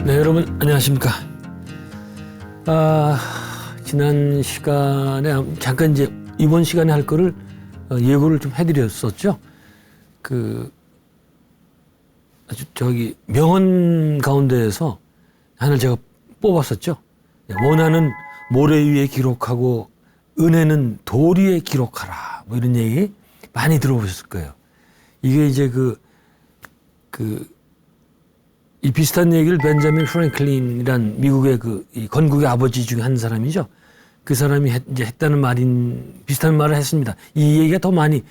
네, 여러분 안녕하십니까. 지난 시간에 잠깐 이제 이번 시간에 할 거를 예고를 좀 해드렸었죠. 아주 명언 가운데에서 하나를 제가 뽑았었죠. 원하는 모래 위에 기록하고 은혜는 돌 위에 기록하라. 뭐 이런 얘기 많이 들어보셨을 거예요. 이게 이제 이 비슷한 얘기를 벤자민 프랭클린이란 미국의 이 건국의 아버지 중에 한 사람이죠. 그 사람이 이제 했다는 비슷한 말을 했습니다. 이 얘기가 더 많이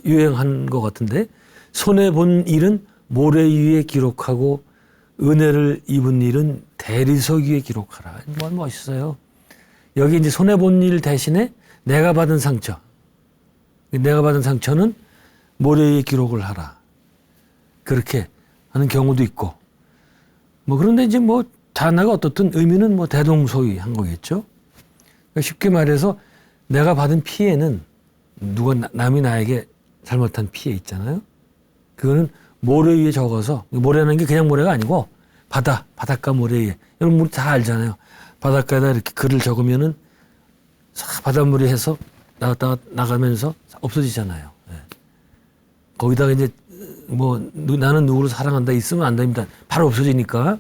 유행한 것 같은데, 손해 본 일은 모래 위에 기록하고 은혜를 입은 일은 대리석 위에 기록하라. 뭐 멋있어요. 여기 이제 손해 본 일 대신에 내가 받은 상처는 모래 위에 기록을 하라. 그렇게 하는 경우도 있고, 그런데 이제 단어가 어떻든 의미는 대동소이한 거겠죠. 그러니까 쉽게 말해서 내가 받은 피해는 남이 나에게 잘못한 피해 있잖아요. 그거는 모래 위에 적어서, 모래라는 게 그냥 모래가 아니고 바닷가 모래 위에, 여러분 우리 다 알잖아요. 바닷가에다 이렇게 글을 적으면은 바닷물이 해서 나가면서 없어지잖아요. 네. 거기다가 이제 나는 누구를 사랑한다 있으면 안 됩니다. 바로 없어지니까.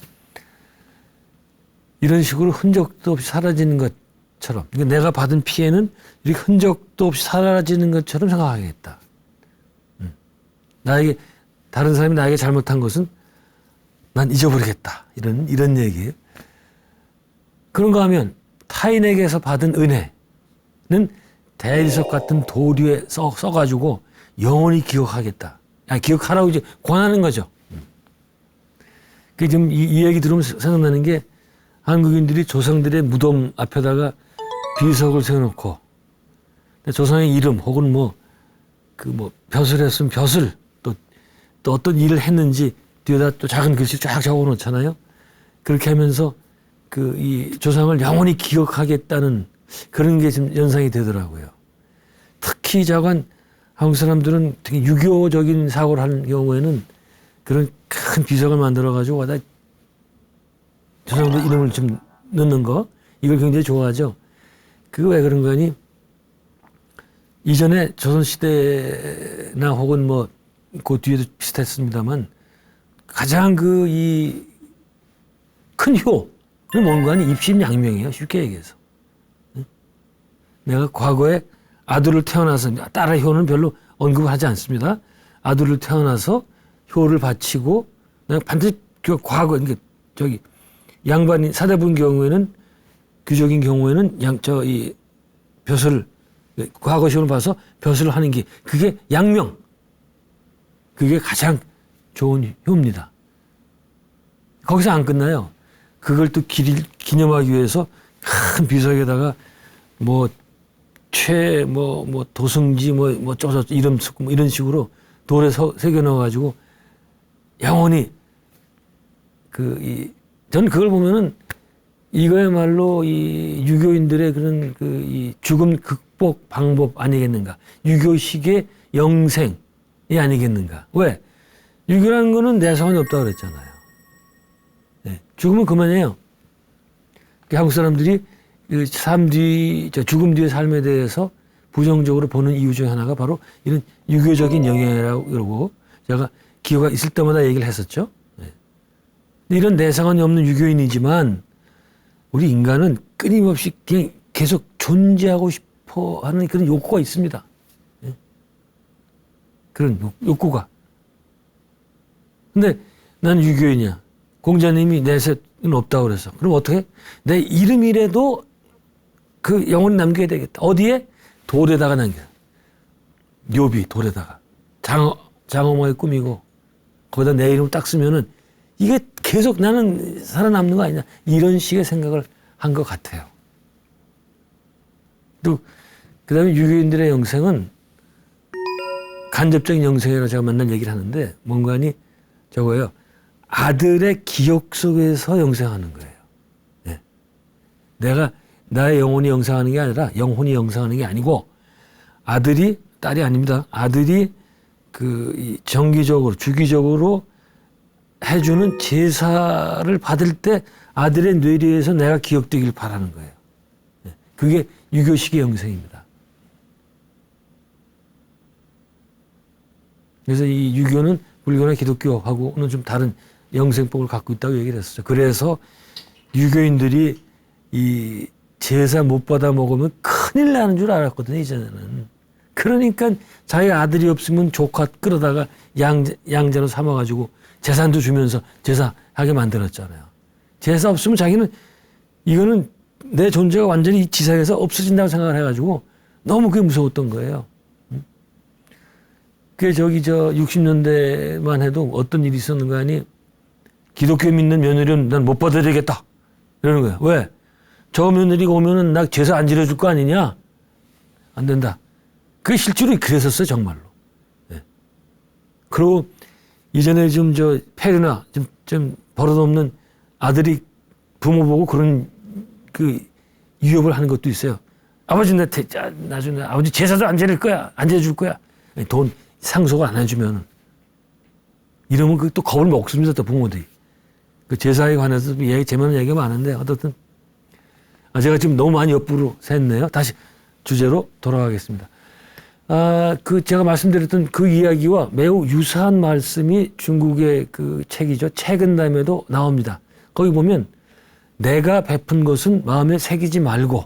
이런 식으로 흔적도 없이 사라지는 것처럼, 그러니까 내가 받은 피해는 이렇게 흔적도 없이 사라지는 것처럼 생각하겠다. 다른 사람이 나에게 잘못한 것은 난 잊어버리겠다. 이런 얘기예요. 그런가 하면 타인에게서 받은 은혜는 대리석 같은 돌 위에 써가지고 영원히 기억하겠다. 기억하라고 이제 권하는 거죠. 지금 이 얘기 들으면 생각나는 게, 한국인들이 조상들의 무덤 앞에다가 비석을 세워놓고, 조상의 이름 혹은 벼슬 했으면 벼슬, 또 어떤 일을 했는지 뒤에다 또 작은 글씨 쫙 적어 놓잖아요. 그렇게 하면서 이 조상을 영원히 기억하겠다는 그런 게 지금 연상이 되더라고요. 특히 한국 사람들은 되게 유교적인 사고를 하는 경우에는 그런 큰 비석을 만들어가지고 조상들 이름을 좀 넣는 거, 이걸 굉장히 좋아하죠. 그거 왜 그런 거니? 이전에 조선시대나 혹은 그 뒤에도 비슷했습니다만, 가장 큰 효는 뭔가 하니 입신양명이에요. 쉽게 얘기해서. 내가 과거에 아들을 태어나서, 딸의 효는 별로 언급을 하지 않습니다. 아들을 태어나서 효를 바치고, 내가 반드시 양반이 사대부인 경우에는, 귀족인 경우에는 이 벼슬을, 과거 시험을 봐서 벼슬을 하는 게, 그게 양명. 그게 가장 좋은 효입니다. 거기서 안 끝나요. 그걸 또 기념하기 위해서 큰 비석에다가 도승지, 이름 쓰고, 이런 식으로 돌에 새겨 넣어가지고, 영원히, 저는 그걸 보면은, 이거야말로 이 유교인들의 그런 이 죽음 극복 방법 아니겠는가. 유교식의 영생이 아니겠는가. 왜? 유교라는 거는 내성이 없다고 그랬잖아요. 네. 죽으면 그만이에요. 한국 사람들이 죽음 뒤의 삶에 대해서 부정적으로 보는 이유 중에 하나가 바로 이런 유교적인 영향이라고 그러고, 제가 기회가 있을 때마다 얘기를 했었죠. 네. 이런 내상은 없는 유교인이지만, 우리 인간은 끊임없이 그냥 계속 존재하고 싶어 하는 그런 욕구가 있습니다. 네. 그런 욕구가. 근데 난 유교인이야. 공자님이 내세는 없다고 그래서. 그럼 어떻게? 내 이름이라도 영혼이 남겨야 되겠다. 어디에? 돌에다가 남겨. 묘비, 돌에다가. 장어모에 꾸미고, 거기다 내 이름 딱 쓰면은, 이게 계속 나는 살아남는 거 아니냐. 이런 식의 생각을 한 것 같아요. 또, 그 다음에 유교인들의 영생은 간접적인 영생이라고 제가 맨날 얘기를 하는데, 뭔가니 저거예요. 아들의 기억 속에서 영생하는 거예요. 네. 내가 나의 영혼이 영생하는 게 아니라 영혼이 영생하는 게 아니고, 딸이 아닙니다. 아들이 정기적으로, 주기적으로 해주는 제사를 받을 때 아들의 뇌리에서 내가 기억되길 바라는 거예요. 그게 유교식의 영생입니다. 그래서 이 유교는 불교나 기독교하고는 좀 다른 영생법을 갖고 있다고 얘기를 했었죠. 그래서 유교인들이 이 제사 못 받아 먹으면 큰일 나는 줄 알았거든요, 이전에는. 그러니까 자기 아들이 없으면 조카 끌어다가 양자로 삼아가지고 재산도 주면서 제사하게 만들었잖아요. 제사 없으면 자기는 이거는 내 존재가 완전히 이 지상에서 없어진다고 생각을 해가지고 너무 그게 무서웠던 거예요. 그게 60년대만 해도 어떤 일이 있었는가 하니 기독교 믿는 며느리는 난 못 받아야 되겠다. 이러는 거예요. 왜? 저 며느리가 오면은 나 제사 안 지내줄 거 아니냐? 안 된다. 그게 실제로 그랬었어요, 정말로. 네. 그리고 이전에 페르나 좀 버릇없는 아들이 부모 보고 그런 유협을 하는 것도 있어요. 아버지 나중에 아버지 제사도 안 지낼 거야. 안 지내줄 거야. 돈 상속을 안 해주면 이러면 또 겁을 먹습니다. 또 부모들이. 그 제사에 관해서 재미있는 얘기가 많은데 어떻든 제가 지금 너무 많이 옆으로 샜네요. 다시 주제로 돌아가겠습니다. 제가 말씀드렸던 그 이야기와 매우 유사한 말씀이 중국의 그 책이죠. 책은담에도 나옵니다. 거기 보면 내가 베푼 것은 마음에 새기지 말고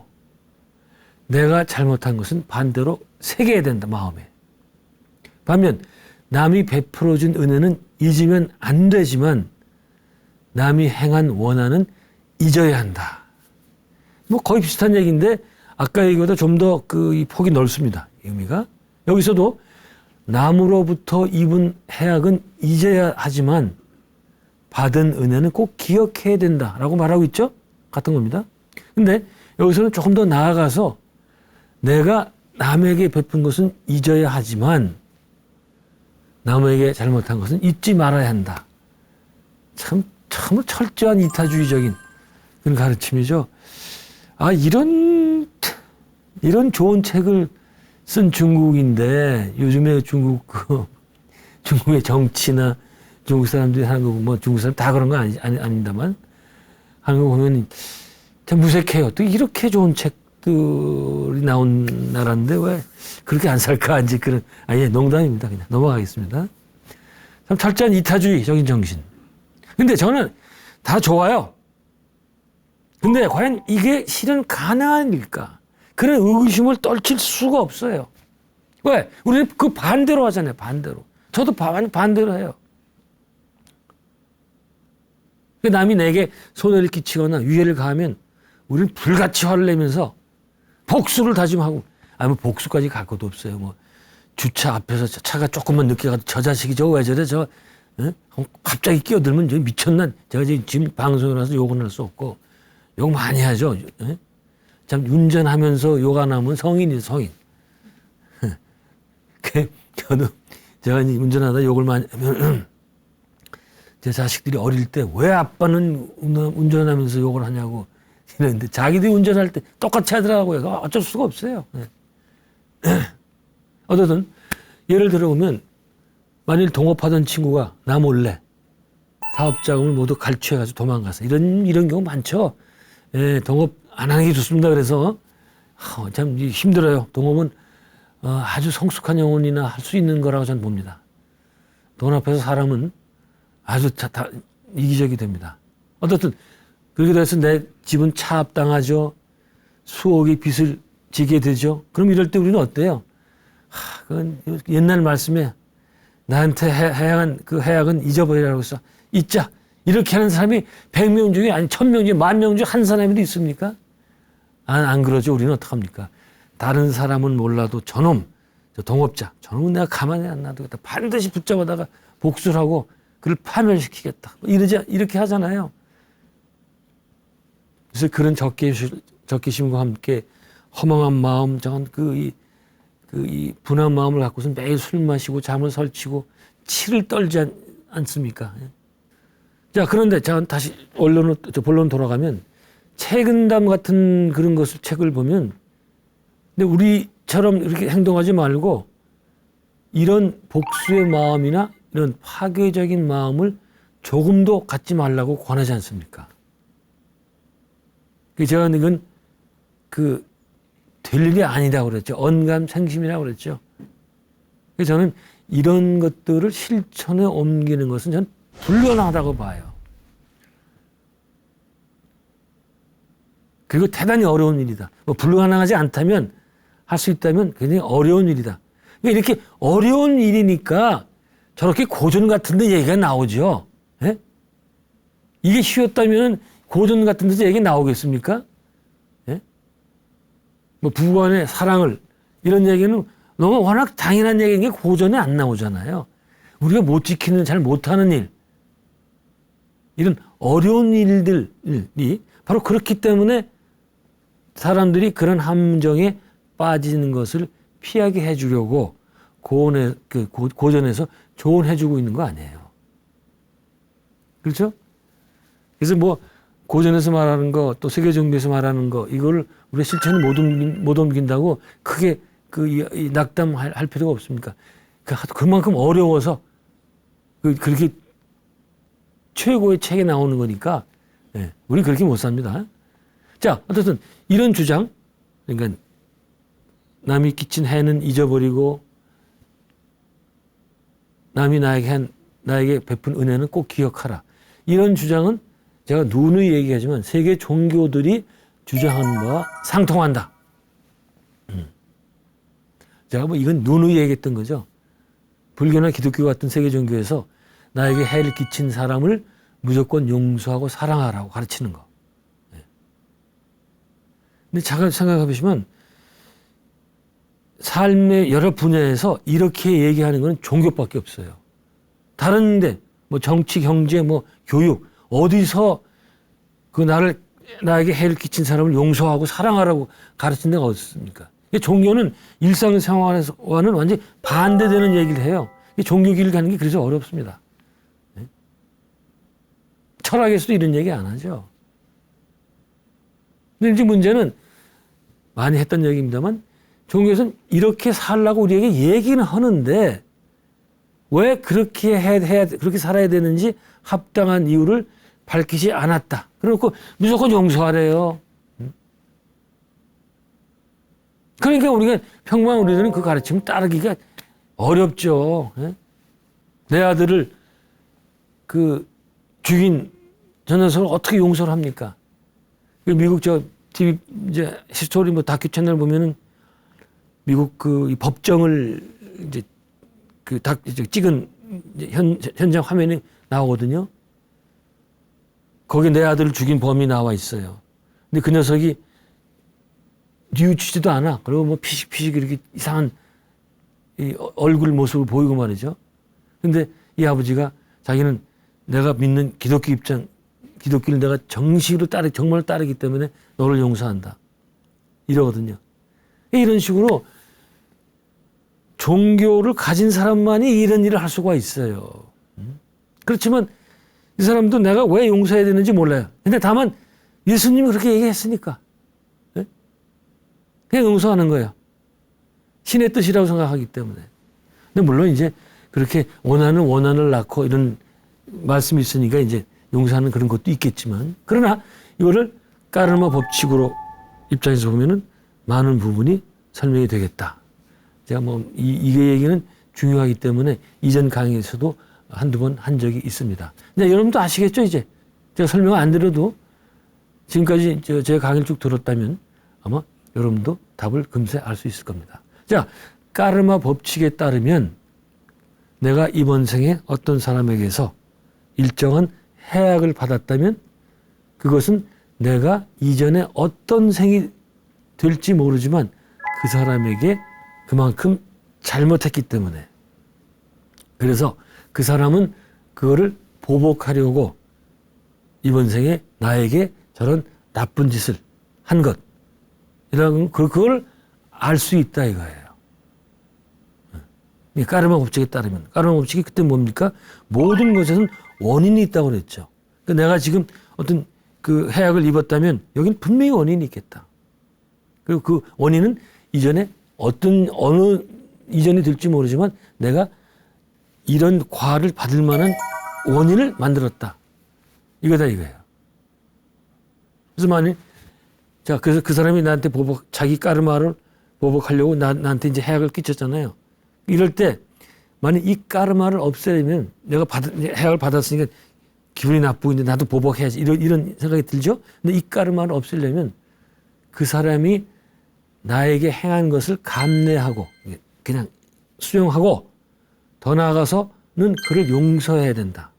내가 잘못한 것은 반대로 새겨야 된다, 마음에. 반면 남이 베풀어준 은혜는 잊으면 안 되지만 남이 행한 원한은 잊어야 한다. 뭐 거의 비슷한 얘기인데 아까 얘기보다 좀 더 이 폭이 넓습니다. 의미가. 여기서도 남으로부터 입은 해악은 잊어야 하지만 받은 은혜는 꼭 기억해야 된다라고 말하고 있죠. 같은 겁니다. 근데 여기서는 조금 더 나아가서 내가 남에게 베푼 것은 잊어야 하지만 남에게 잘못한 것은 잊지 말아야 한다. 참 철저한 이타주의적인 그런 가르침이죠. 이런 좋은 책을 쓴 중국인데 요즘에 중국의 정치나 중국 사람들이 하는 거 보면 중국 사람 다 그런 건 아닙니다만 하는 거 보면 참 무색해요. 또 이렇게 좋은 책들이 나온 나라인데 왜 그렇게 안 살까? 이제 농담입니다. 그냥 넘어가겠습니다. 참 철저한 이타주의적인 정신. 근데 저는 다 좋아요. 근데 과연 이게 실은 가능한 일까? 그런 의구심을 떨칠 수가 없어요. 왜? 우리는 그 반대로 하잖아요. 반대로. 저도 반대로 해요. 남이 내게 손해를 끼치거나 위해를 가하면 우리는 불같이 화를 내면서 복수를 다짐하고, 뭐 복수까지 갈 것도 없어요. 뭐 주차 앞에서 차가 조금만 늦게 가도 저 자식이 저거 왜 저래 갑자기 끼어들면 미쳤나? 제가 지금 방송에 나서 욕은 할 수 없고 욕 많이 하죠. 참 운전하면서 욕 안 하면 성인이에요, 성인. 제가 이제 운전하다 욕을 많이 하면 제 자식들이 어릴 때 왜 아빠는 운전하면서 욕을 하냐고 이러는데 자기들이 운전할 때 똑같이 하더라고요. 어쩔 수가 없어요. 어쨌든 예를 들어보면 만일 동업하던 친구가 나 몰래 사업자금을 모두 갈취해가지고 도망가서 이런 경우 많죠. 동업 안 하는 게 좋습니다. 그래서 참 힘들어요. 동업은 아주 성숙한 영혼이나 할 수 있는 거라고 저는 봅니다. 돈 앞에서 사람은 아주 다 이기적이 됩니다. 어떻든 그렇게 돼서 내 집은 차압당하죠. 수억의 빚을 지게 되죠. 그럼 이럴 때 우리는 어때요? 그건 옛날 말씀에 나한테 해양한 그 해악은 잊어버리라고 해서 잊자. 이렇게 하는 사람이 100명 중에 1000명 중에 10,000명 중에 한 사람이라도 있습니까? 안 그러죠. 우리는 어떡합니까? 다른 사람은 몰라도 저놈, 저 동업자, 저놈은 내가 가만히 안 놔두겠다. 반드시 붙잡아다가 복수를 하고 그를 파멸시키겠다. 이렇게 하잖아요. 그래서 그런 적개심과 함께 허망한 마음, 이 분한 마음을 갖고서 매일 술 마시고 잠을 설치고 치를 떨지 않습니까? 자, 그런데 다시 본론 돌아가면 책은담 같은 그런 책을 보면 근데 우리처럼 이렇게 행동하지 말고 이런 복수의 마음이나 이런 파괴적인 마음을 조금도 갖지 말라고 권하지 않습니까? 제가 이건 될 일이 아니라고 그랬죠. 언감생심이라고 그랬죠. 그래서 저는 이런 것들을 실천에 옮기는 것은 저는 불가능하다고 봐요. 그리고 대단히 어려운 일이다. 뭐 불가능하지 않다면, 할 수 있다면 굉장히 어려운 일이다. 이렇게 어려운 일이니까 저렇게 고전 같은 데 얘기가 나오죠. 예? 이게 쉬웠다면 고전 같은 데서 얘기 나오겠습니까? 예? 뭐 부부간의 사랑을, 이런 얘기는 너무 워낙 당연한 얘기인 게 고전에 안 나오잖아요. 우리가 못 지키는, 잘 못하는 일, 이런 어려운 일들이 바로 그렇기 때문에 사람들이 그런 함정에 빠지는 것을 피하게 해주려고 고전에서 조언해주고 있는 거 아니에요. 그렇죠? 그래서 뭐 고전에서 말하는 거, 또 세계 종교에서 말하는 거, 이걸 우리 실천에 못 옮긴다고 크게 낙담할 필요가 없습니까? 그만큼 어려워서 그렇게 최고의 책에 나오는 거니까, 예, 우리 그렇게 못 삽니다. 자, 어쨌든 이런 주장, 그러니까 남이 끼친 해는 잊어버리고 남이 나에게 베푼 은혜는 꼭 기억하라. 이런 주장은 제가 누누이 얘기하지만 세계 종교들이 주장하는 바와 상통한다. 제가 뭐 이건 누누이 얘기했던 거죠. 불교나 기독교 같은 세계 종교에서 나에게 해를 끼친 사람을 무조건 용서하고 사랑하라고 가르치는 거. 근데 잠깐 생각해 보시면 삶의 여러 분야에서 이렇게 얘기하는 건 종교밖에 없어요. 다른데 뭐 정치, 경제, 뭐 교육, 어디서 나에게 해를 끼친 사람을 용서하고 사랑하라고 가르친 데가 어딨습니까? 종교는 일상생활에서와는 완전히 반대되는 얘기를 해요. 종교 길을 가는 게 그래서 어렵습니다. 철학에서도 이런 얘기 안 하죠. 근데 이제 문제는 많이 했던 얘기입니다만 종교에서는 이렇게 살라고 우리에게 얘기는 하는데 왜 그렇게 살아야 되는지 합당한 이유를 밝히지 않았다. 그래놓고 무조건 용서하래요. 그러니까 우리가 평범한 우리들은 그 가르침을 따르기가 어렵죠. 내 아들을 죽인 저 녀석을 어떻게 용서를 합니까? 미국 TV 히스토리 다큐 채널 보면은 미국 이 법정을 이제 찍은 현장 화면이 나오거든요. 거기 내 아들을 죽인 범인이 나와 있어요. 근데 그 녀석이 뉘우치지도 않아. 그리고 뭐 피식피식 이렇게 이상한 얼굴 모습을 보이고 말이죠. 근데 이 아버지가 자기는 내가 믿는 기독교를 내가 정식으로 정말 따르기 때문에 너를 용서한다. 이러거든요. 이런 식으로 종교를 가진 사람만이 이런 일을 할 수가 있어요. 그렇지만 이 사람도 내가 왜 용서해야 되는지 몰라요. 근데 다만 예수님이 그렇게 얘기했으니까 그냥 용서하는 거예요. 신의 뜻이라고 생각하기 때문에. 근데 물론 이제 그렇게 원한을 낳고 이런 말씀이 있으니까 이제 용서하는 그런 것도 있겠지만, 그러나 이거를 까르마 법칙으로 입장에서 보면은 많은 부분이 설명이 되겠다. 제가 이 얘기는 중요하기 때문에 이전 강의에서도 한두 번 한 적이 있습니다. 근데 여러분도 아시겠죠, 이제? 제가 설명 안 드려도 지금까지 제 강의를 쭉 들었다면 아마 여러분도 답을 금세 알 수 있을 겁니다. 자, 까르마 법칙에 따르면 내가 이번 생에 어떤 사람에게서 일정한 해악을 받았다면 그것은 내가 이전에 어떤 생이 될지 모르지만 그 사람에게 그만큼 잘못했기 때문에, 그래서 그 사람은 그거를 보복하려고 이번 생에 나에게 저런 나쁜 짓을 한 것, 이런 그걸 알 수 있다 이거예요. 까르마 법칙에 따르면, 까르마 법칙이 그때 뭡니까? 모든 것에는 원인이 있다고 그랬죠. 그러니까 내가 지금 어떤 그 해악을 입었다면 여긴 분명히 원인이 있겠다. 그리고 그 원인은 이전에 어느 이전이 될지 모르지만 내가 이런 과를 받을 만한 원인을 만들었다. 이거다 이거예요. 그래서 만일 자 그래서 그 사람이 나한테 자기 까르마를 보복하려고 나한테 이제 해악을 끼쳤잖아요. 이럴 때 만약 이 까르마를 없애려면 내가 해악을 받았으니까 기분이 나쁘고 이제 나도 보복해야지 이런 생각이 들죠. 근데 이 까르마를 없애려면 그 사람이 나에게 행한 것을 감내하고 그냥 수용하고 더 나아가서는 그를 용서해야 된다.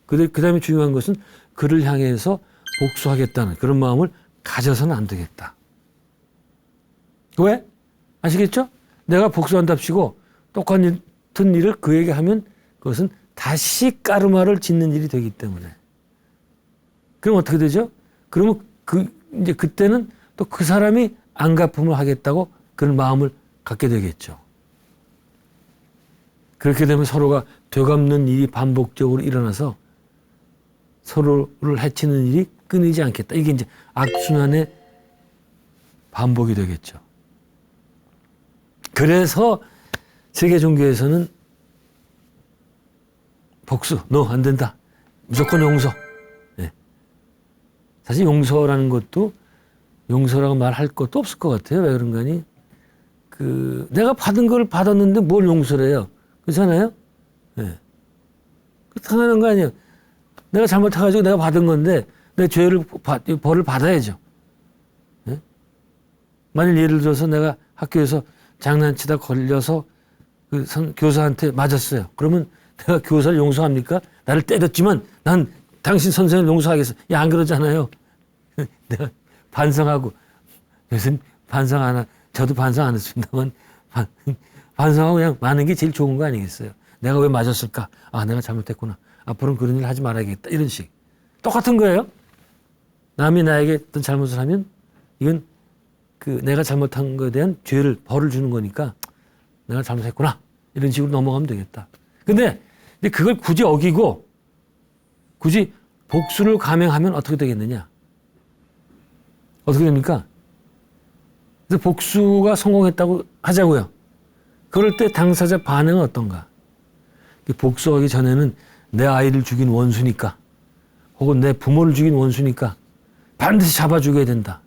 그 다음에 중요한 것은 그를 향해서 복수하겠다는 그런 마음을 가져서는 안 되겠다. 왜? 아시겠죠? 내가 복수한답시고 똑같은 일을 그에게 하면 그것은 다시 까르마를 짓는 일이 되기 때문에. 그럼 어떻게 되죠? 그러면 이제 그때는 또 그 사람이 안갚음을 하겠다고 그런 마음을 갖게 되겠죠. 그렇게 되면 서로가 되갚는 일이 반복적으로 일어나서 서로를 해치는 일이 끊이지 않겠다. 이게 이제 악순환의 반복이 되겠죠. 그래서 세계 종교에서는 복수, 너 안 된다. 무조건 용서. 네. 사실 용서라는 것도 용서라고 말할 것도 없을 것 같아요. 왜 그런가니? 내가 받은 걸 받았는데 뭘 용서를 해요? 그렇잖아요? 네. 당연한 거 아니에요. 내가 잘못해가지고 내가 받은 건데 내 벌을 받아야죠. 네? 만일 예를 들어서 내가 학교에서 장난치다 걸려서 교사한테 맞았어요. 그러면 내가 교사를 용서합니까? 나를 때렸지만 난 당신 선생을 용서하겠어. 야, 안 그러잖아요. 내가 반성하고 요즘 저도 반성 안 했습니다만 반성하고 그냥 마는 게 제일 좋은 거 아니겠어요? 내가 왜 맞았을까? 아, 내가 잘못했구나. 앞으로는 그런 일 하지 말아야겠다. 이런 식. 똑같은 거예요. 남이 나에게 어떤 잘못을 하면 이건 내가 잘못한 것에 대한 벌을 주는 거니까 내가 잘못했구나. 이런 식으로 넘어가면 되겠다. 근데 그걸 굳이 어기고 굳이 복수를 감행하면 어떻게 되겠느냐? 어떻게 됩니까? 그래서 복수가 성공했다고 하자고요. 그럴 때 당사자 반응은 어떤가? 복수하기 전에는 내 아이를 죽인 원수니까 혹은 내 부모를 죽인 원수니까 반드시 잡아주게 된다.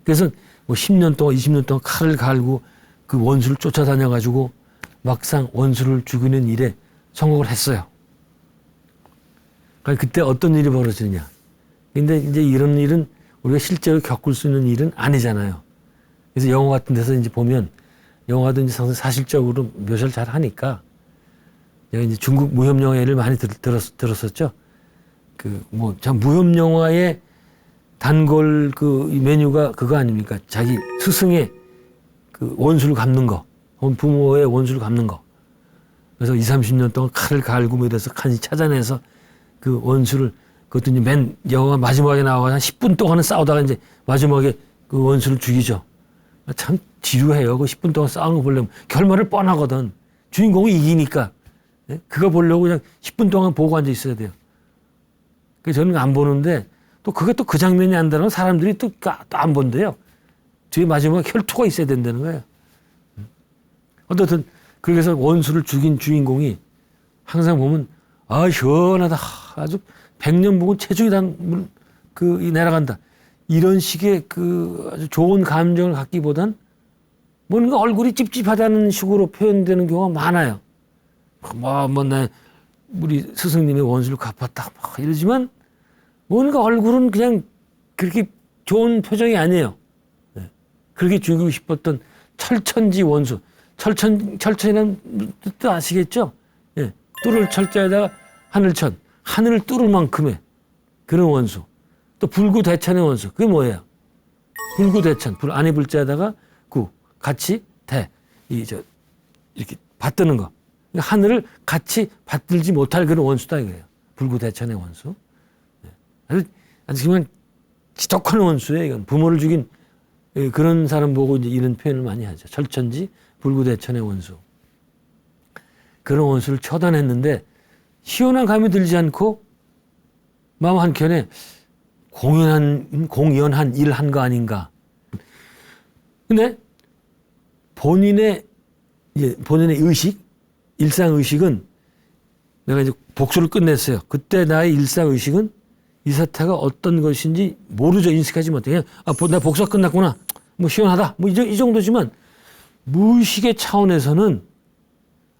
그래서 뭐 10년 동안 20년 동안 칼을 갈고 그 원수를 쫓아다녀가지고 막상 원수를 죽이는 일에 성공을 했어요. 그러니까 그때 어떤 일이 벌어지느냐. 근데 이제 이런 일은 우리가 실제로 겪을 수 있는 일은 아니잖아요. 그래서 영화 같은 데서 이제 보면 영화도 이제 상당히 사실적으로 묘사를 잘 하니까 제가 이제 중국 무협 영화를 많이 들었었죠. 참 무협 영화의 단골 메뉴가 그거 아닙니까? 자기 스승의 원수를 갚는 거, 혹은 부모의 원수를 갚는 거. 그래서 20, 30년 동안 칼을 갈고 뭐 이래서 간신히 찾아내서 그 원수를 그것도 이제 영화 마지막에 나와서 한 10분 동안은 싸우다가 이제 마지막에 그 원수를 죽이죠. 참 지루해요. 그 10분 동안 싸우는 거 보려면 결말을 뻔하거든. 주인공이 이기니까. 네? 그거 보려고 그냥 10분 동안 보고 앉아 있어야 돼요. 그래서 저는 안 보는데 또 그게 또 그 장면이 안 되면 사람들이 또 안 본대요. 뒤에 마지막에 혈투가 있어야 된다는 거예요. 어떻든 그래서 원수를 죽인 주인공이 항상 보면 시원하다. 아주 100년 보고 체중이 내려간다. 이런 식의 아주 좋은 감정을 갖기보단 뭔가 얼굴이 찝찝하다는 식으로 표현되는 경우가 많아요. 우리 스승님의 원수를 갚았다. 이러지만 뭔가 얼굴은 그냥 그렇게 좋은 표정이 아니에요. 네. 그렇게 죽이고 싶었던 철천지 원수. 철천이라는 뜻도 아시겠죠? 예. 뚫을 철자에다가 하늘천. 하늘을 뚫을 만큼의 그런 원수. 또 불구대천의 원수. 그게 뭐예요? 불구대천. 아니 불자에다가 같이 이렇게 받드는 거. 그러니까 하늘을 같이 받들지 못할 그런 원수다 이거예요. 불구대천의 원수. 아주 정말 지독한 원수예요. 이건 부모를 죽인 그런 사람 보고 이제 이런 표현을 많이 하죠. 철천지 불구대천의 원수. 그런 원수를 처단했는데 시원한 감이 들지 않고 마음 한켠에 공연한 일 한 거 아닌가. 근데 본인의 의식, 일상 의식은 내가 이제 복수를 끝냈어요. 그때 나의 일상의식은 이 사태가 어떤 것인지 모르죠. 인식하지 못해. 그냥, 나 복수가 끝났구나. 뭐 시원하다. 뭐 이 정도지만 무의식의 차원에서는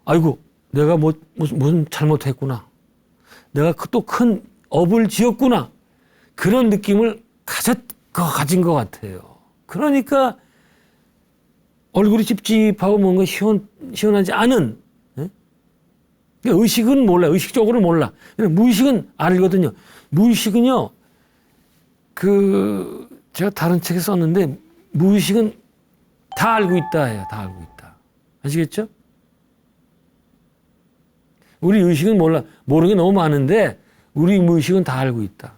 아이고, 내가 무슨 잘못했구나. 내가 또 큰 업을 지었구나. 그런 느낌을 가진 것 같아요. 그러니까 얼굴이 찝찝하고 뭔가 시원하지 않은, 예? 그러니까 의식은 몰라. 의식적으로 몰라. 무의식은 알거든요. 무의식은요, 제가 다른 책에 썼는데, 무의식은 다 알고 있다 해요. 다 알고 있다. 아시겠죠? 우리 의식은 몰라. 모르는 게 너무 많은데, 우리 무의식은 다 알고 있다.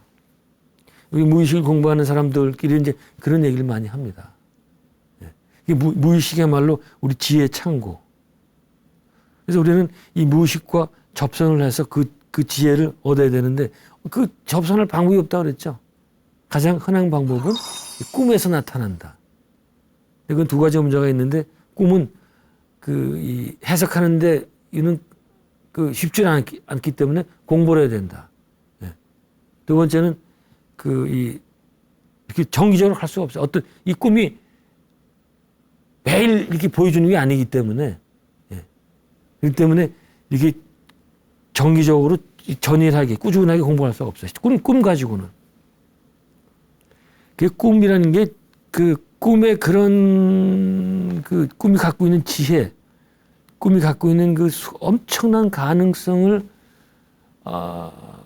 우리 무의식을 공부하는 사람들끼리 이제 그런 얘기를 많이 합니다. 예. 무의식이야말로 우리 지혜의 창고. 그래서 우리는 이 무의식과 접선을 해서 그 지혜를 얻어야 되는데, 그 접선할 방법이 없다고 그랬죠. 가장 흔한 방법은 꿈에서 나타난다. 그건 두 가지 문제가 있는데, 꿈은 이 해석하는데 이는 쉽지 않기 때문에 공부를 해야 된다. 예. 두 번째는 이렇게 정기적으로 할 수가 없어요. 이 꿈이 매일 이렇게 보여주는 게 아니기 때문에, 예. 그렇기 때문에 이게 정기적으로 전일하게, 꾸준하게 공부할 수가 없어요. 꿈 가지고는. 꿈이라는 게 꿈의 그런 꿈이 갖고 있는 지혜, 꿈이 갖고 있는 엄청난 가능성을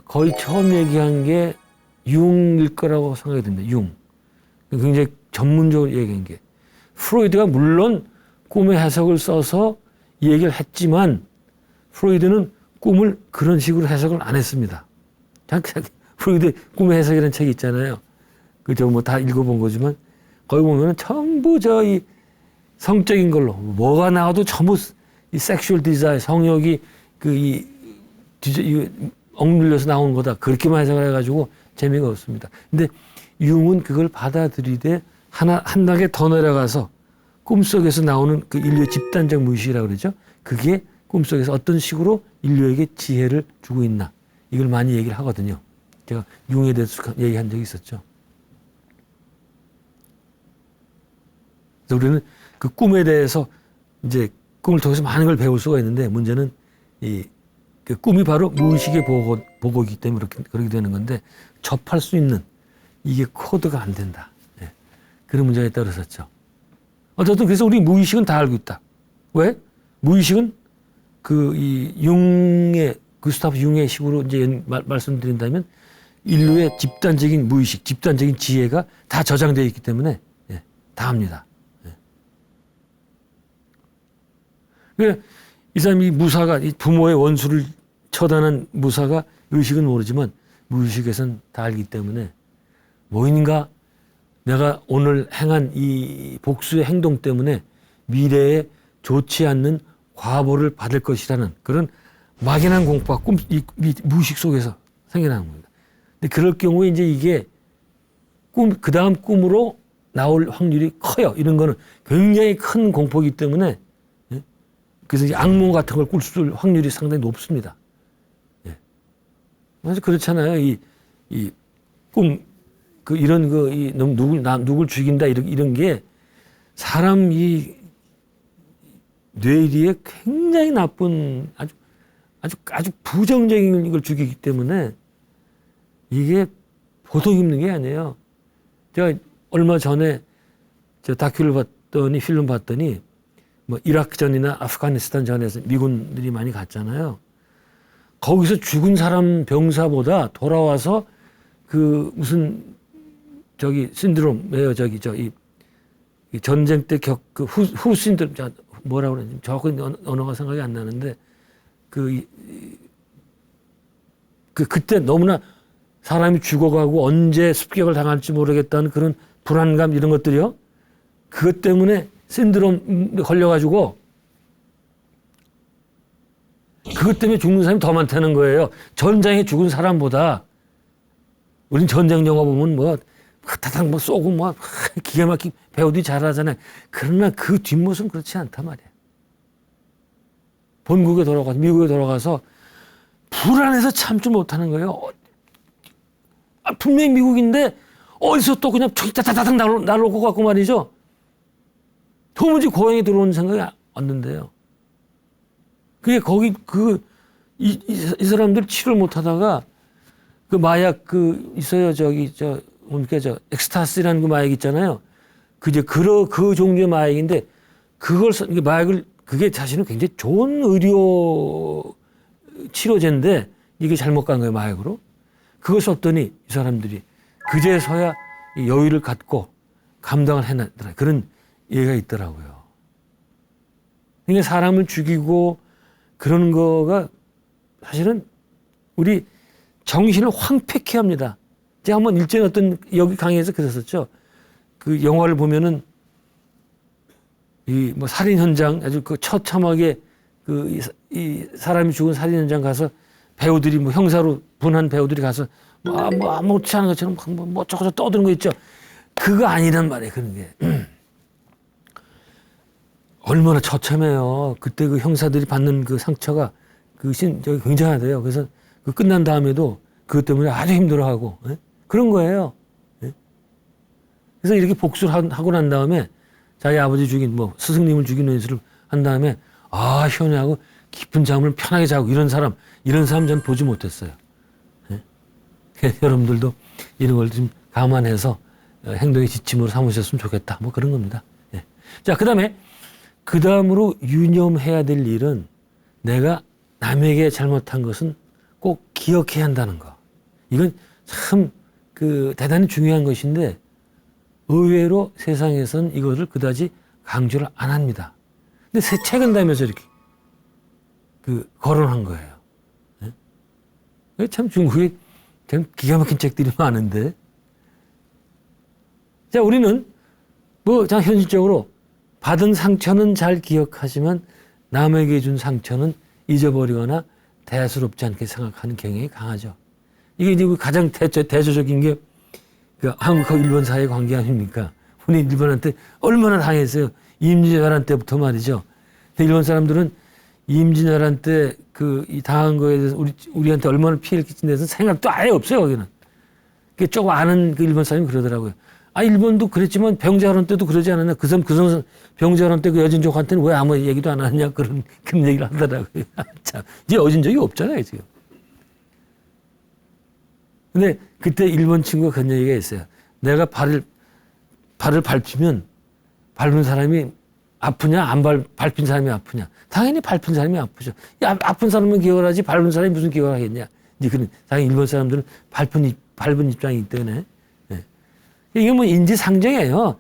거의 처음 얘기한 게 융일 거라고 생각이 듭니다. 융. 굉장히 전문적으로 얘기한 게. 프로이드가 물론 꿈의 해석을 써서 얘기를 했지만 프로이드는 꿈을 그런 식으로 해석을 안 했습니다. 프로이드 꿈의 해석이라는 책이 있잖아요. 다 읽어본 거지만 거기 보면은 전부 이 성적인 걸로 뭐가 나와도 전부 이 섹슈얼 디자인, 성욕이 억눌려서 나오는 거다. 그렇게만 해석을 해가지고 재미가 없습니다. 근데 융은 그걸 받아들이되 한 단계 더 내려가서 꿈속에서 나오는 인류의 집단적 무의식이라고 그러죠. 그게 꿈속에서 어떤 식으로 인류에게 지혜를 주고 있나. 이걸 많이 얘기를 하거든요. 제가 융에 대해서 얘기한 적이 있었죠. 그래서 우리는 그 꿈에 대해서 이제 꿈을 통해서 많은 걸 배울 수가 있는데 문제는 그 꿈이 바로 무의식의 보고이기 때문에 그렇게 되는 건데 접할 수 있는 이게 코드가 안 된다. 네. 그런 문제가 있다고 그랬었죠. 어쨌든 그래서 우리 무의식은 다 알고 있다. 왜? 무의식은 구스타프 융의 식으로 이제 말씀드린다면 인류의 집단적인 무의식, 집단적인 지혜가 다 저장되어 있기 때문에 예, 다 합니다. 이 사람이 무사가 부모의 원수를 처단한 무사가 의식은 모르지만 무의식에선 다 알기 때문에 뭐인가 내가 오늘 행한 이 복수의 행동 때문에 미래에 좋지 않는 과보를 받을 것이라는 그런 막연한 공포가 무의식 속에서 생겨나는 겁니다. 근데 그럴 경우에 이제 이게 그 다음 꿈으로 나올 확률이 커요. 이런 거는 굉장히 큰 공포이기 때문에 그래서 이제 악몽 같은 걸 꿀 확률이 상당히 높습니다. 예. 그래서 그렇잖아요. 이 꿈, 누굴 죽인다, 이런 게 사람 뇌리에 굉장히 나쁜 아주 부정적인 걸 죽이기 때문에 이게 보통 힘든 게 아니에요. 제가 얼마 전에 필름 봤더니 뭐 이라크전이나 아프가니스탄전에서 미군들이 많이 갔잖아요. 거기서 죽은 사람 병사보다 돌아와서 신드롬, 이 전쟁 때 후 신드롬, 뭐라고 그러지? 정확히 언어가 생각이 안 나는데, 그때 너무나 사람이 죽어가고 언제 습격을 당할지 모르겠다는 그런 불안감 이런 것들이요. 그것 때문에 신드롬 걸려가지고 그것 때문에 죽는 사람이 더 많다는 거예요. 전장에 죽은 사람보다 우린 전쟁 영화 보면 타닥 쏘고 기가 막히게 배우들이 잘하잖아요. 그러나 그 뒷모습은 그렇지 않단 말이에요. 본국에 돌아가서 미국에 돌아가서 불안해서 참지 못하는 거예요. 분명히 미국인데 어디서 또 그냥 총이 따다닥 날아올 것 같고 말이죠. 도무지 고향에 들어오는 생각이 안 든대요. 그게 거기 이 사람들 치료를 못 하다가 그 마약 있어요. 뭡니까 엑스타시라는 그 마약 있잖아요. 그 종류의 마약인데 마약을 그게 사실은 굉장히 좋은 의료 치료제인데 이게 잘못 간 거예요, 마약으로. 그걸 썼더니 이 사람들이 그제서야 여유를 갖고 감당을 해냈더라. 그런 예가 있더라고요. 그러니까 사람을 죽이고 그러는 거가 사실은 우리 정신을 황폐케 합니다. 제가 한번 일전에 어떤 여기 강의에서 그랬었죠. 그 영화를 보면은 이 뭐 살인 현장 아주 그 처참하게 이 사람이 죽은 살인 현장 가서 배우들이 뭐 형사로 분한 배우들이 가서 뭐 아무렇지 않은 것처럼 뭐 어쩌고저쩌고 떠드는 거 있죠. 그거 아니란 말이에요. 그런 게. 얼마나 처참해요. 그때 그 형사들이 받는 그 상처가 굉장하대요. 그래서 그 끝난 다음에도 그것 때문에 아주 힘들어하고 그런 거예요. 그래서 이렇게 복수를 하고 난 다음에 자기 아버지 죽인 스승님을 죽인 연수를 한 다음에 시원해하고 깊은 잠을 편하게 자고 이런 사람 전 보지 못했어요. 여러분들도 이런 걸 좀 감안해서 행동의 지침으로 삼으셨으면 좋겠다. 뭐 그런 겁니다. 자, 그 다음으로 유념해야 될 일은 내가 남에게 잘못한 것은 꼭 기억해야 한다는 거. 이건 참 대단히 중요한 것인데 의외로 세상에서는 이것을 그다지 강조를 안 합니다. 근데 최근 되면서 이렇게 거론한 거예요. 참 중국에 참 기가 막힌 책들이 많은데. 자, 우리는 참 현실적으로 받은 상처는 잘 기억하지만 남에게 준 상처는 잊어버리거나 대수롭지 않게 생각하는 경향이 강하죠. 이게 이제 가장 대조적인 게 한국하고 일본 사이의 관계 아닙니까? 우리 일본한테 얼마나 당했어요. 임진왜란 때부터 말이죠. 일본 사람들은 임진왜란 때 당한 거에 대해서 우리한테 얼마나 피해를 끼친 데서 생각도 아예 없어요, 거기는. 그게 조금 아는 일본 사람이 그러더라고요. 일본도 그랬지만 병자호란 때도 그러지 않았나? 병자호란 때 여진족한테는 왜 아무 얘기도 안 하냐? 그런 얘기를 하더라고요. 참, 이제 여진족이 없잖아요, 지금. 근데 그때 일본 친구가 그런 얘기가 있어요. 내가 발을 밟히면 밟은 사람이 아프냐? 밟힌 사람이 아프냐? 당연히 밟힌 사람이 아프죠. 아픈 사람은 기억을 하지 밟은 사람이 무슨 기억을 하겠냐? 이제 당연히 일본 사람들은 밟은 입장이기 때문에. 이게 인지상정이에요.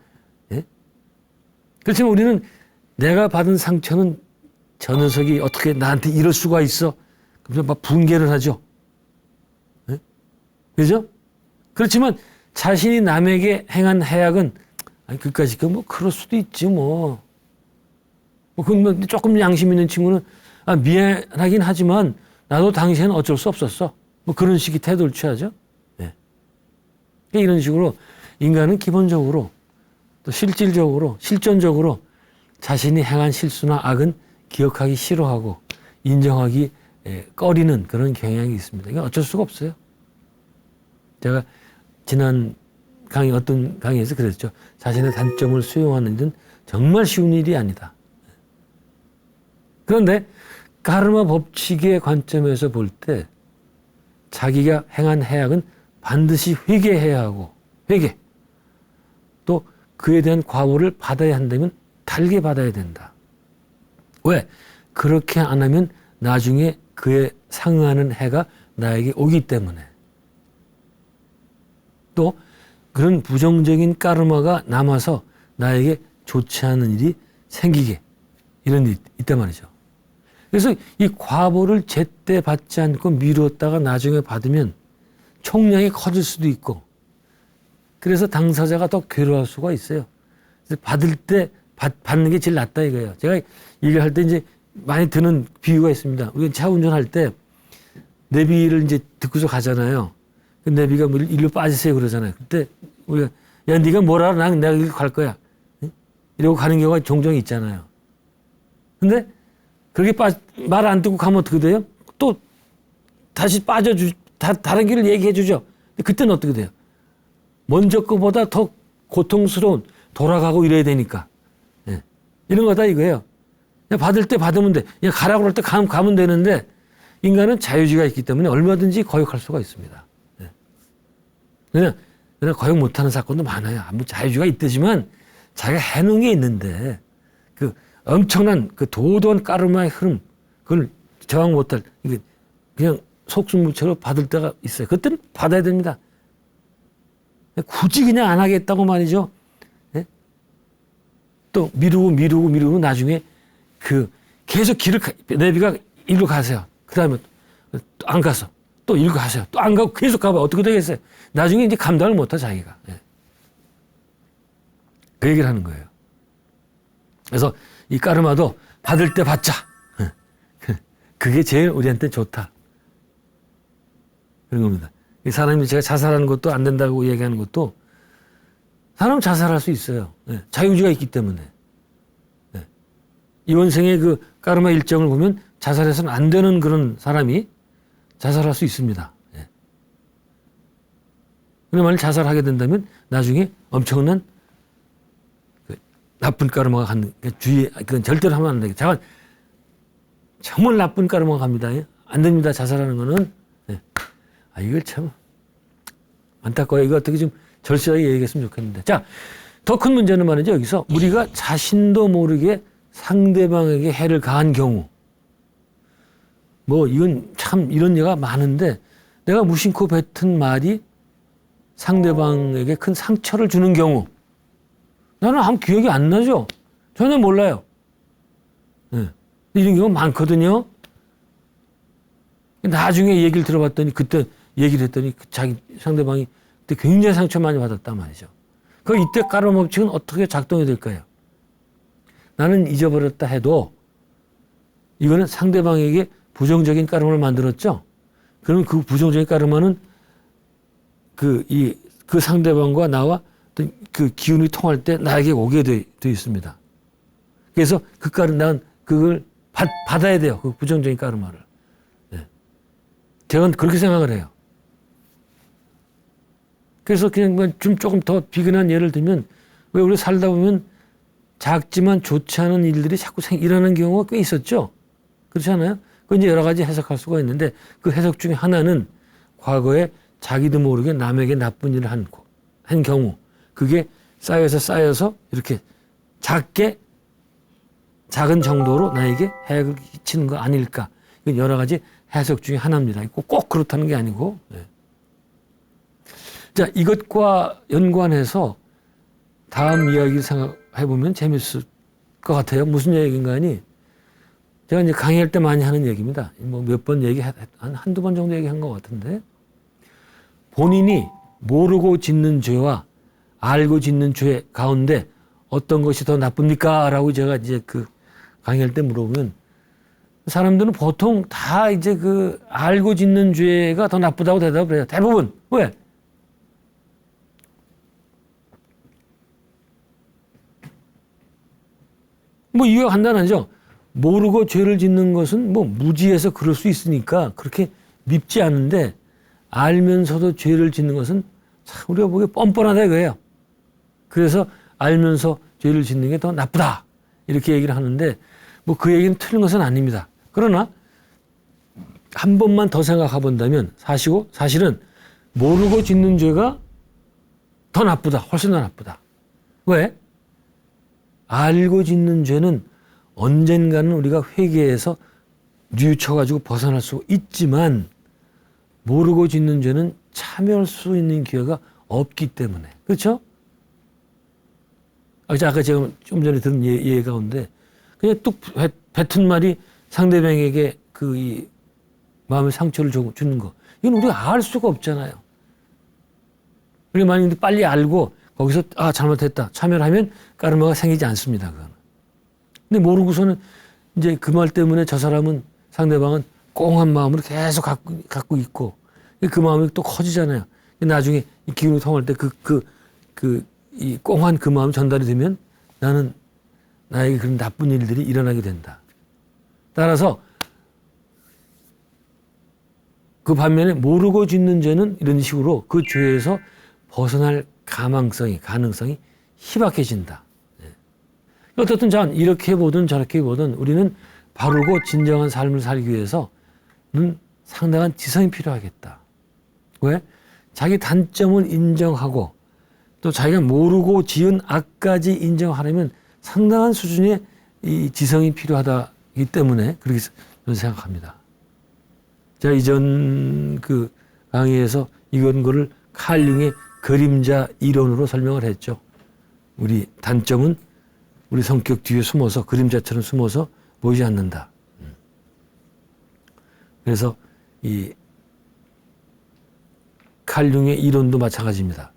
그렇지만 우리는 내가 받은 상처는 저 녀석이 어떻게 나한테 이럴 수가 있어? 그래서 막 붕괴를 하죠. 그죠? 그렇지만 자신이 남에게 행한 해악은 그까짓 그럴 수도 있지 그건 조금 양심 있는 친구는 미안하긴 하지만 나도 당시에는 어쩔 수 없었어. 그런 식의 태도를 취하죠. 이런 식으로 인간은 기본적으로 또 실존적으로 자신이 행한 실수나 악은 기억하기 싫어하고 인정하기 꺼리는 그런 경향이 있습니다. 이건 어쩔 수가 없어요. 제가 지난 어떤 강의에서 그랬죠. 자신의 단점을 수용하는 일은 정말 쉬운 일이 아니다. 그런데 카르마 법칙의 관점에서 볼 때 자기가 행한 해악은 반드시 회개해야 하고 또 그에 대한 과보를 받아야 한다면 달게 받아야 된다. 왜? 그렇게 안 하면 나중에 그에 상응하는 해가 나에게 오기 때문에. 또 그런 부정적인 까르마가 남아서 나에게 좋지 않은 일이 생기게 이런 일이 있단 말이죠. 그래서 이 과보를 제때 받지 않고 미뤘다가 나중에 받으면 총량이 커질 수도 있고 그래서 당사자가 더 괴로워할 수가 있어요. 그래서 받을 때 받는 게 제일 낫다 이거예요. 제가 얘기할 때 이제 많이 드는 비유가 있습니다. 우리가 차 운전할 때 내비를 이제 듣고서 가잖아요. 그 내비가 일로 빠지세요 그러잖아요. 그때 우리가 야 네가 뭐라 내가 여기 갈 거야. 이러고 가는 경우가 종종 있잖아요. 근데 그렇게 말 안 듣고 가면 어떻게 돼요? 또 다시 다른 길을 얘기해 주죠. 그때는 어떻게 돼요? 먼저 거보다 더 고통스러운 돌아가고 이래야 되니까. 예. 이런 거다 이거예요. 그냥 받을 때 받으면 돼. 그냥 가라고 할 때 가면 되는데 인간은 자유지가 있기 때문에 얼마든지 거역할 수가 있습니다. 예. 그냥 거역 못하는 사건도 많아요. 아무 자유지가 있다지만 자기가 해놓은 게 있는데 그 엄청난 그 도도한 까르마의 흐름 그걸 저항 못할 이게 그냥 속수무책으로 받을 때가 있어요. 그때는 받아야 됩니다. 굳이 그냥 안 하겠다고 말이죠. 예? 또 미루고 나중에 그 계속 내비가 이리로 가세요. 그 다음에 안 가서 또 이리로 가세요. 또 안 가고 계속 가봐. 어떻게 되겠어요? 나중에 이제 감당을 못하 자기가. 예. 그 얘기를 하는 거예요. 그래서 이 까르마도 받을 때 받자. 그게 제일 우리한테 좋다. 그런 겁니다. 이 사람이 제가 자살하는 것도 안 된다고 얘기하는 것도 사람은 자살할 수 있어요. 네. 자유지가 있기 때문에. 네. 이원생의 그 까르마 일정을 보면 자살해서는 안 되는 그런 사람이 자살할 수 있습니다. 네. 그런데 만약 자살하게 된다면 나중에 엄청난 그 나쁜 까르마가 가는 주의에 그건 절대로 하면 안 되겠다. 정말 나쁜 까르마가 갑니다. 안 됩니다. 자살하는 거는. 네. 이걸 참 안타까워요. 이거 어떻게 좀 절실하게 얘기했으면 좋겠는데. 자, 더 큰 문제는 말이죠. 여기서 우리가 자신도 모르게 상대방에게 해를 가한 경우. 이건 참 이런 예가 많은데 내가 무심코 뱉은 말이 상대방에게 큰 상처를 주는 경우. 나는 아무 기억이 안 나죠. 전혀 몰라요. 네. 이런 경우 많거든요. 나중에 얘기를 들어봤더니 그때 얘기를 했더니 자기 상대방이 그때 굉장히 상처 많이 받았단 말이죠. 이때 까르마 법칙은 어떻게 작동이 될까요? 나는 잊어버렸다 해도 이거는 상대방에게 부정적인 까르마를 만들었죠. 그러면 그 부정적인 까르마는 그 상대방과 나와 그 기운이 통할 때 나에게 오게 돼 있습니다. 그래서 나는 그걸 받아야 돼요. 그 부정적인 까르마를. 네. 제가 그렇게 생각을 해요. 그래서 그냥 좀 조금 더 비근한 예를 들면 왜 우리 살다 보면 작지만 좋지 않은 일들이 자꾸 일어나는 경우가 꽤 있었죠. 그렇지 않아요? 그 이제 여러 가지 해석할 수가 있는데 그 해석 중에 하나는 과거에 자기도 모르게 남에게 나쁜 일을 한 경우 그게 쌓여서 이렇게 작은 정도로 나에게 해악을 끼치는 거 아닐까. 이건 여러 가지 해석 중에 하나입니다. 꼭 그렇다는 게 아니고. 네. 자, 이것과 연관해서 다음 이야기를 생각해보면 재밌을 것 같아요. 무슨 얘기인가 하니 제가 이제 강의할 때 많이 하는 얘기입니다. 몇 번 한두 번 정도 얘기한 것 같은데 본인이 모르고 짓는 죄와 알고 짓는 죄 가운데 어떤 것이 더 나쁩니까? 라고 제가 이제 강의할 때 물어보면 사람들은 보통 다 이제 알고 짓는 죄가 더 나쁘다고 대답을 해요. 대부분. 왜? 이유가 간단하죠. 모르고 죄를 짓는 것은 무지해서 그럴 수 있으니까 그렇게 밉지 않은데 알면서도 죄를 짓는 것은 참 우리가 보기에 뻔뻔하다 이거예요. 그래서 알면서 죄를 짓는 게 더 나쁘다. 이렇게 얘기를 하는데 그 얘기는 틀린 것은 아닙니다. 그러나 한 번만 더 생각해 본다면 사실은 모르고 짓는 죄가 더 나쁘다. 훨씬 더 나쁘다. 왜? 알고 짓는 죄는 언젠가는 우리가 회개해서 뉘우쳐가지고 벗어날 수 있지만 모르고 짓는 죄는 참여할 수 있는 기회가 없기 때문에. 그렇죠? 아까 제가 좀 전에 들은 예 가운데 그냥 뚝 뱉은 말이 상대방에게 이 마음의 상처를 주는 거. 이건 우리가 알 수가 없잖아요. 우리가 만약에 빨리 알고 거기서 잘못했다. 참여를 하면 까르마가 생기지 않습니다. 그거는. 근데 모르고서는 이제 그 말 때문에 저 사람은 상대방은 꽁한 마음으로 계속 갖고 있고 그 마음이 또 커지잖아요. 나중에 이 기운이 통할 때 이 꽁한 그 마음이 전달이 되면 나는 나에게 그런 나쁜 일들이 일어나게 된다. 따라서 그 반면에 모르고 짓는 죄는 이런 식으로 그 죄에서 벗어날 가능성이 희박해진다. 어떻든 자 이렇게 보든 저렇게 보든 우리는 바르고 진정한 삶을 살기 위해서는 상당한 지성이 필요하겠다. 왜? 자기 단점을 인정하고 또 자기가 모르고 지은 악까지 인정하려면 상당한 수준의 이 지성이 필요하다기 때문에 그렇게 저는 생각합니다. 제가 이전 그 강의에서 이거를 칼 융의 그림자 이론으로 설명을 했죠. 우리 단점은 우리 성격 뒤에 숨어서 그림자처럼 숨어서 보이지 않는다. 그래서 이 칼 융의 이론도 마찬가지입니다.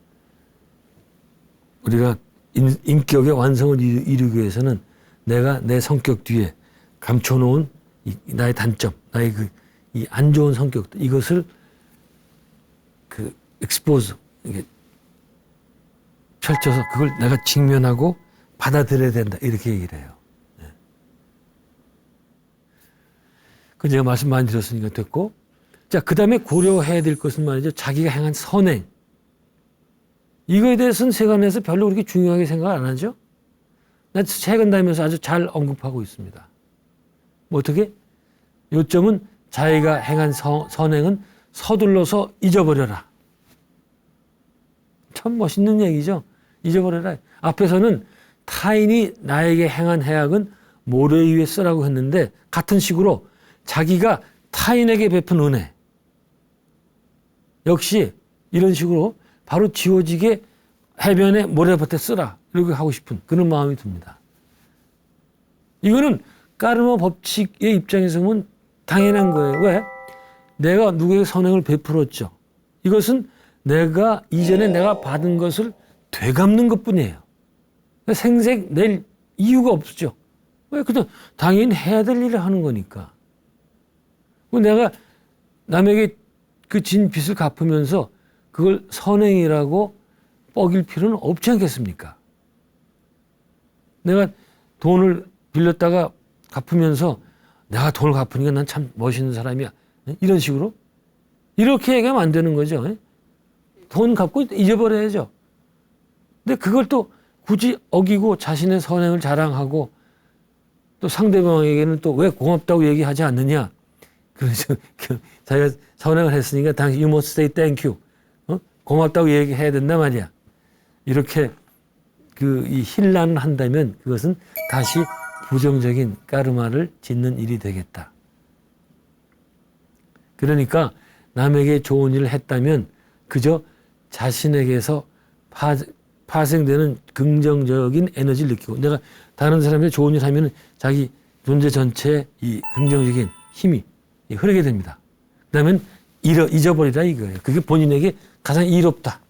우리가 인격의 완성을 이루기 위해서는 내가 내 성격 뒤에 감춰놓은 나의 단점, 나의 이 안 좋은 성격, 이것을 expose, 이게 펼쳐서 그걸 내가 직면하고 받아들여야 된다. 이렇게 얘기를 해요. 그 제가 말씀 많이 드렸으니까 됐고. 자, 그 다음에 고려해야 될 것은 말이죠. 자기가 행한 선행. 이거에 대해서는 세간에서 별로 그렇게 중요하게 생각 안 하죠. 나 최근 다니면서 아주 잘 언급하고 있습니다. 뭐 어떻게? 요점은 자기가 행한 선행은 서둘러서 잊어버려라. 참 멋있는 얘기죠. 잊어버려라. 앞에서는 타인이 나에게 행한 해악은 모래 위에 쓰라고 했는데 같은 식으로 자기가 타인에게 베푼 은혜 역시 이런 식으로 바로 지워지게 해변에 모래밭에 쓰라 이렇게 하고 싶은 그런 마음이 듭니다. 이거는 까르마 법칙의 입장에서 보면 당연한 거예요. 왜? 내가 누구에게 선행을 베풀었죠. 이것은 내가 이전에 내가 받은 것을 되갚는 것뿐이에요. 생색 낼 이유가 없죠. 왜? 그냥 당연히 해야 될 일을 하는 거니까. 내가 남에게 그 진 빚을 갚으면서 그걸 선행이라고 뻐길 필요는 없지 않겠습니까? 내가 돈을 빌렸다가 갚으면서 내가 돈을 갚으니까 난 참 멋있는 사람이야. 이런 식으로? 이렇게 얘기하면 안 되는 거죠. 돈 갚고 잊어버려야죠. 근데 그걸 또 굳이 어기고 자신의 선행을 자랑하고 또 상대방에게는 또 왜 고맙다고 얘기하지 않느냐. 그래서 자기가 선행을 했으니까 당신 you must say thank you. 고맙다고 얘기해야 된단 말이야. 이렇게 이 힐난을 한다면 그것은 다시 부정적인 까르마를 짓는 일이 되겠다. 그러니까 남에게 좋은 일을 했다면 그저 자신에게서 파생되는 긍정적인 에너지를 느끼고 내가 다른 사람에게 좋은 일을 하면 자기 존재 전체에 이 긍정적인 힘이 흐르게 됩니다. 그다음에 잊어버리라 이거예요. 그게 본인에게 가장 이롭다.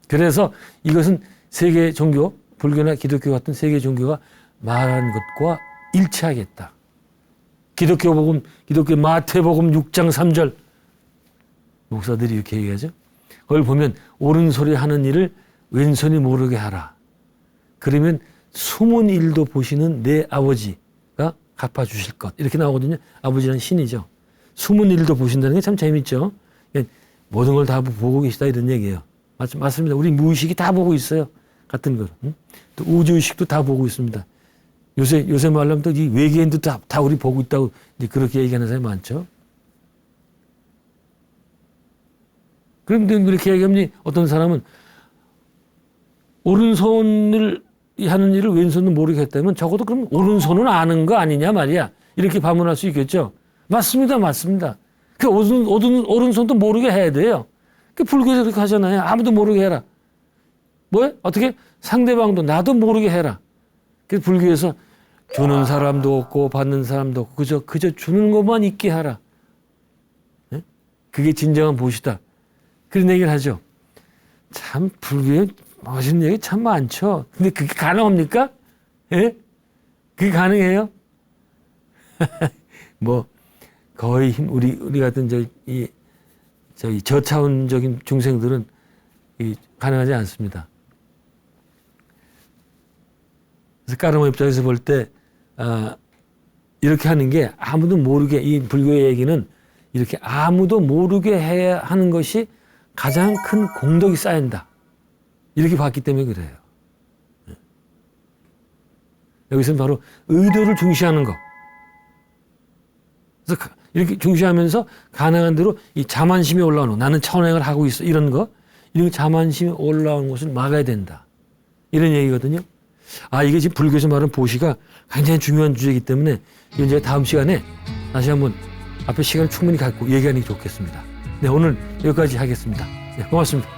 그래서 이것은 세계 종교, 불교나 기독교 같은 세계 종교가 말하는 것과 일치하겠다. 기독교 마태복음 6장 3절 목사들이 이렇게 얘기하죠. 그걸 보면 옳은 소리 하는 일을 왼손이 모르게 하라. 그러면 숨은 일도 보시는 내 아버지가 갚아주실 것. 이렇게 나오거든요. 아버지는 신이죠. 숨은 일도 보신다는 게 참 재밌죠. 모든 걸 다 보고 계시다 이런 얘기예요. 맞습니다. 우리 무의식이 다 보고 있어요. 같은 걸. 또 우주의식도 다 보고 있습니다. 요새 말로 하면 또 이 외계인도 다 우리 보고 있다고 이제 그렇게 얘기하는 사람이 많죠. 그런데 그렇게 얘기하면 어떤 사람은 오른손을 하는 일을 왼손은 모르게 했다면 적어도 그럼 오른손은 아는 거 아니냐 말이야. 이렇게 반문할 수 있겠죠. 맞습니다. 그 오른손도 모르게 해야 돼요. 그 불교에서 그렇게 하잖아요. 아무도 모르게 해라. 뭐야? 어떻게? 상대방도 나도 모르게 해라. 그래서 불교에서 주는 사람도 없고 받는 사람도 없고 그저 주는 것만 있게 하라. 네? 그게 진정한 보시다. 그런 얘기를 하죠. 참 불교에 멋있는 얘기 참 많죠. 근데 그게 가능합니까? 예? 그게 가능해요? 뭐 거의 우리 같은 저희 저차원적인 중생들은 가능하지 않습니다. 그래서 까르마 입장에서 볼 때 이렇게 하는 게 아무도 모르게 이 불교의 얘기는 이렇게 아무도 모르게 해야 하는 것이 가장 큰 공덕이 쌓인다. 이렇게 봤기 때문에 그래요. 여기서는 바로 의도를 중시하는 것. 그래서 이렇게 중시하면서 가능한 대로 이 자만심이 올라오는 거, 나는 천행을 하고 있어 이런 거, 이런 자만심이 올라오는 것을 막아야 된다. 이런 얘기거든요. 이게 지금 불교에서 말하는 보시가 굉장히 중요한 주제이기 때문에 이건 제가 다음 시간에 다시 한번 앞에 시간을 충분히 갖고 얘기하는 게 좋겠습니다. 네, 오늘 여기까지 하겠습니다. 네, 고맙습니다.